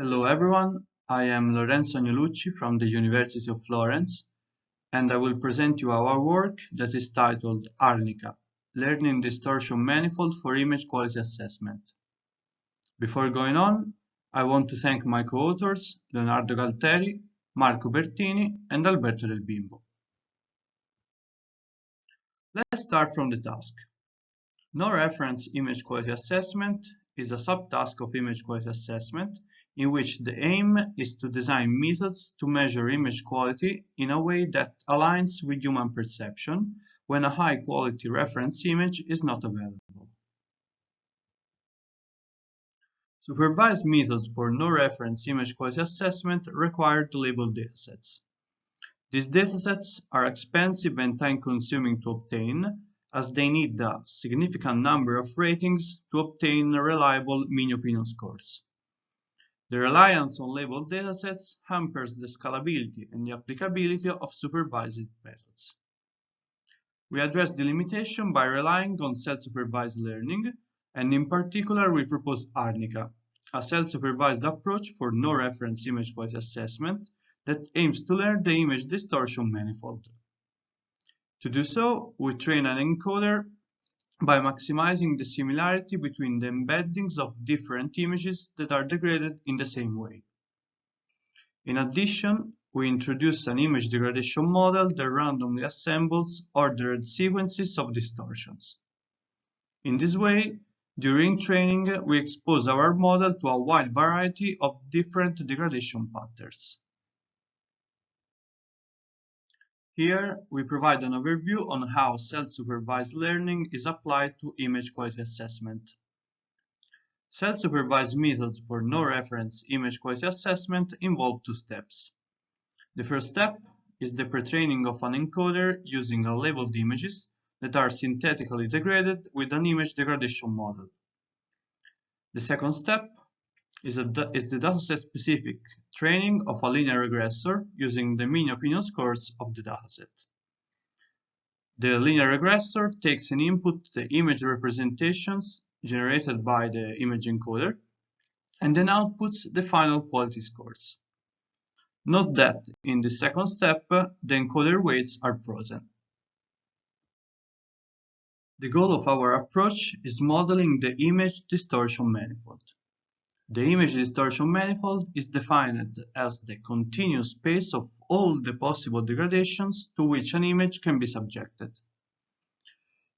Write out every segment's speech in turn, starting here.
Hello everyone, I am Lorenzo Agnolucci from the University of Florence, and I will present you our work that is titled ARNIQA, Learning Distortion Manifold for Image Quality Assessment. Before going on, I want to thank my co-authors Leonardo Galteri, Marco Bertini, and Alberto del Bimbo. Let's start from the task. No reference image quality assessment is a subtask of image quality assessment in which the aim is to design methods to measure image quality in a way that aligns with human perception when a high-quality reference image is not available. Supervised methods for no-reference image quality assessment require to label datasets. These datasets are expensive and time-consuming to obtain, as they need a significant number of ratings to obtain reliable mean opinion scores. The reliance on labeled datasets hampers the scalability and the applicability of supervised methods. We address the limitation by relying on self-supervised learning, and in particular we propose ARNIQA, a self-supervised approach for no-reference image quality assessment that aims to learn the image distortion manifold. To do so, we train an encoder by maximizing the similarity between the embeddings of different images that are degraded in the same way. In addition, we introduce an image degradation model that randomly assembles ordered sequences of distortions. In this way, during training, we expose our model to a wide variety of different degradation patterns. Here, we provide an overview on how self-supervised learning is applied to image quality assessment. Self-supervised methods for no-reference image quality assessment involve two steps. The first step is the pre-training of an encoder using labeled images that are synthetically degraded with an image degradation model. The second step is the dataset-specific training of a linear regressor using the mean opinion scores of the dataset. The linear regressor takes in input the image representations generated by the image encoder and then outputs the final quality scores. Note that in the second step, the encoder weights are frozen. The goal of our approach is modeling the image distortion manifold. The image distortion manifold is defined as the continuous space of all the possible degradations to which an image can be subjected.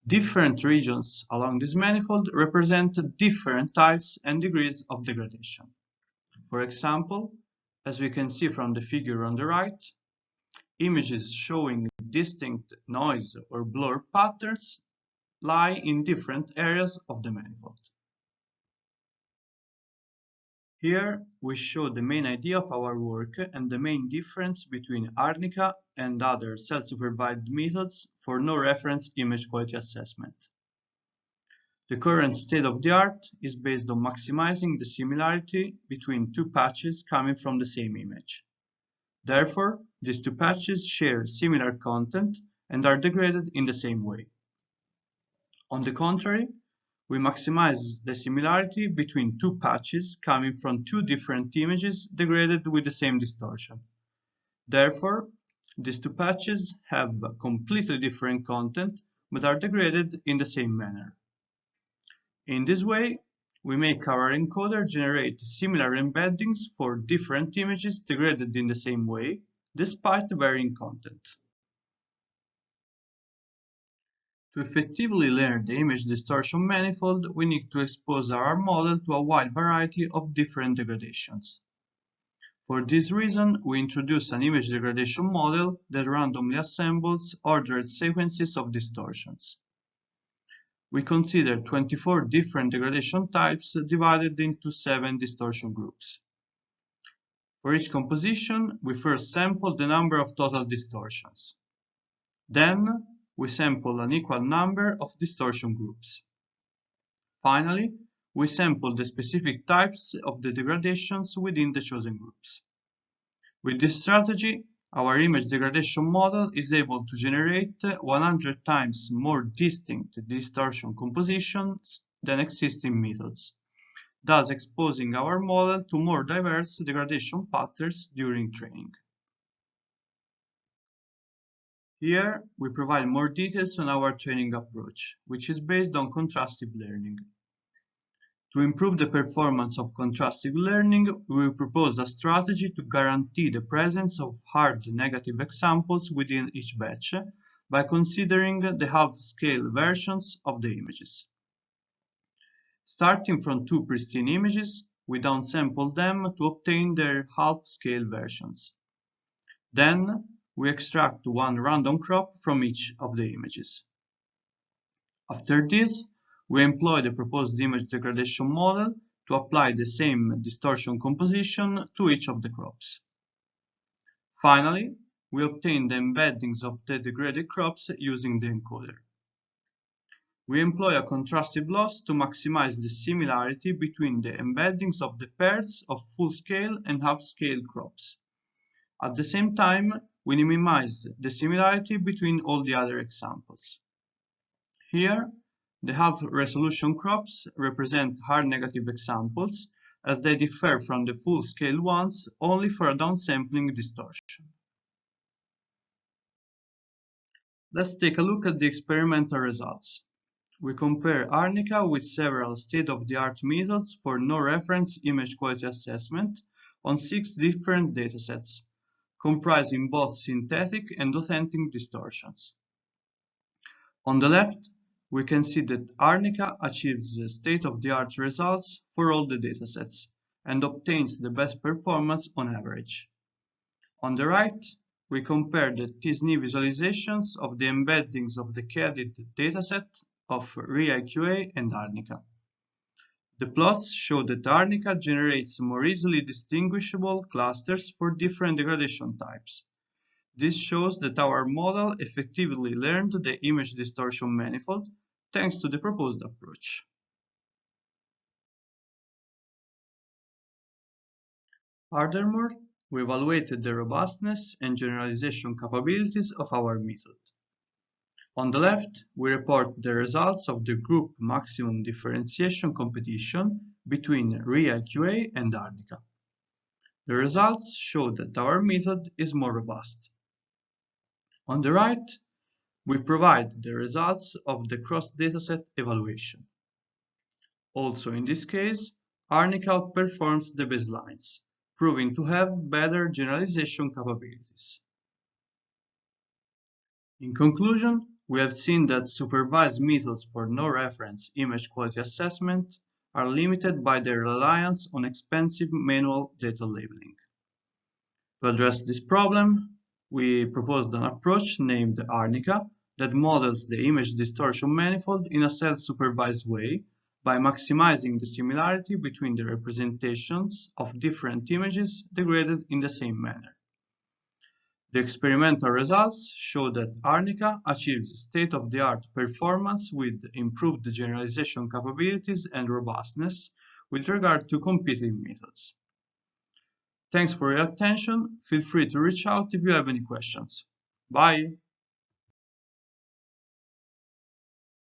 Different regions along this manifold represent different types and degrees of degradation. For example, as we can see from the figure on the right, images showing distinct noise or blur patterns lie in different areas of the manifold. Here we show the main idea of our work and the main difference between ARNIQA and other self-supervised methods for no-reference image quality assessment. The current state of the art is based on maximizing the similarity between two patches coming from the same image. Therefore, these two patches share similar content and are degraded in the same way. On the contrary, we maximize the similarity between two patches coming from two different images degraded with the same distortion. Therefore, these two patches have completely different content but are degraded in the same manner. In this way, we make our encoder generate similar embeddings for different images degraded in the same way, despite varying content. To effectively learn the image distortion manifold, we need to expose our model to a wide variety of different degradations. For this reason, we introduce an image degradation model that randomly assembles ordered sequences of distortions. We consider 24 different degradation types divided into 7 distortion groups. For each composition, we first sample the number of total distortions. Then, we sample an equal number of distortion groups. Finally, we sample the specific types of the degradations within the chosen groups. With this strategy, our image degradation model is able to generate 100 times more distinct distortion compositions than existing methods, thus exposing our model to more diverse degradation patterns during training. Here, we provide more details on our training approach, which is based on contrastive learning. To improve the performance of contrastive learning, we propose a strategy to guarantee the presence of hard negative examples within each batch by considering the half-scale versions of the images. Starting from two pristine images, we downsample them to obtain their half-scale versions. Then, we extract one random crop from each of the images. After this, we employ the proposed image degradation model to apply the same distortion composition to each of the crops. Finally, we obtain the embeddings of the degraded crops using the encoder. We employ a contrastive loss to maximize the similarity between the embeddings of the pairs of full-scale and half-scale crops. At the same time, we minimize the similarity between all the other examples. Here, the half-resolution crops represent hard negative examples, as they differ from the full-scale ones only for a downsampling distortion. Let's take a look at the experimental results. We compare ARNIQA with several state-of-the-art methods for no-reference image quality assessment on 6 different datasets, comprising both synthetic and authentic distortions. On the left, we can see that ARNIQA achieves state-of-the-art results for all the datasets and obtains the best performance on average. On the right, we compare the t-SNE visualizations of the embeddings of the CADID dataset of ReIQA and ARNIQA. The plots show that ARNIQA generates more easily distinguishable clusters for different degradation types. This shows that our model effectively learned the image distortion manifold thanks to the proposed approach. Furthermore, we evaluated the robustness and generalization capabilities of our method. On the left, we report the results of the group maximum differentiation competition between ReIQA and ARNIQA. The results show that our method is more robust. On the right, we provide the results of the cross-dataset evaluation. Also in this case, ARNIQA outperforms the baselines, proving to have better generalization capabilities. In conclusion, we have seen that supervised methods for no-reference image quality assessment are limited by their reliance on expensive manual data labeling. To address this problem, we proposed an approach named ARNIQA that models the image distortion manifold in a self-supervised way by maximizing the similarity between the representations of different images degraded in the same manner. The experimental results show that ARNIQA achieves state-of-the-art performance with improved generalization capabilities and robustness with regard to competing methods. Thanks for your attention. Feel free to reach out if you have any questions. Bye!